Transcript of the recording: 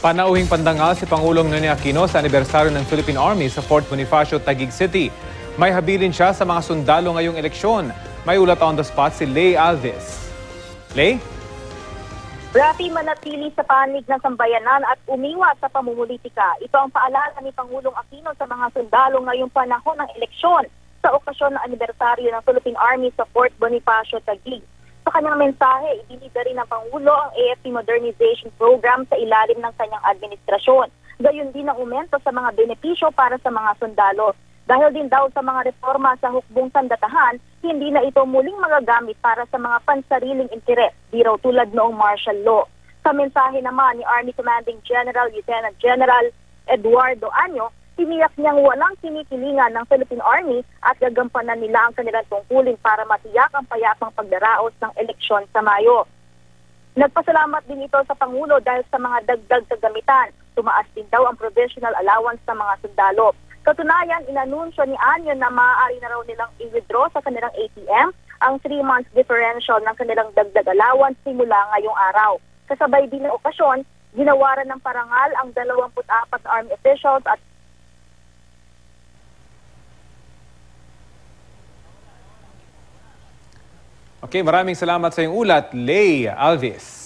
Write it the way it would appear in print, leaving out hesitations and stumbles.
Panauhing pandangal si Pangulong Ninoy Aquino sa anibersaryo ng Philippine Army sa Fort Bonifacio, Taguig City. May habilin siya sa mga sundalo ngayong eleksyon. May ulat on the spot si Lay Alves. Lay? Rafi, manatili sa panig ng sambayanan at umiwas sa pamumulitika. Ito ang paalala ni Pangulong Aquino sa mga sundalo ngayong panahon ng eleksyon sa okasyon ng anibersaryo ng Philippine Army sa Fort Bonifacio, Taguig. Sa kanyang mensahe, ibinida rin ng Pangulo ang AFP Modernization Program sa ilalim ng kanyang administrasyon. Gayon din ang aumento sa mga benepisyo para sa mga sundalo. Dahil din daw sa mga reforma sa hukbong sandatahan, hindi na ito muling magagamit para sa mga pansariling interes, di raw tulad noong martial law. Sa mensahe naman ni Army Commanding General Lieutenant General Eduardo Año, tiniyak niyang walang kinikilingan ng Philippine Army at gagampanan nila ang kanilang tungkulin para matiyak ang payapang pagdaraos ng eleksyon sa Mayo. Nagpasalamat din ito sa Pangulo dahil sa mga dagdag kagamitan. Tumaas din daw ang provisional allowance sa mga sundalo. Katunayan, inanunsyo ni Anyo na maaari na raw nilang i-withdraw sa kanilang ATM ang 3 months differential ng kanilang dagdag allowance simula ngayong araw. Kasabay din ng okasyon, ginawaran ng parangal ang 24 Army officials at Okay, maraming salamat sa iyong ulat, Lay Alves.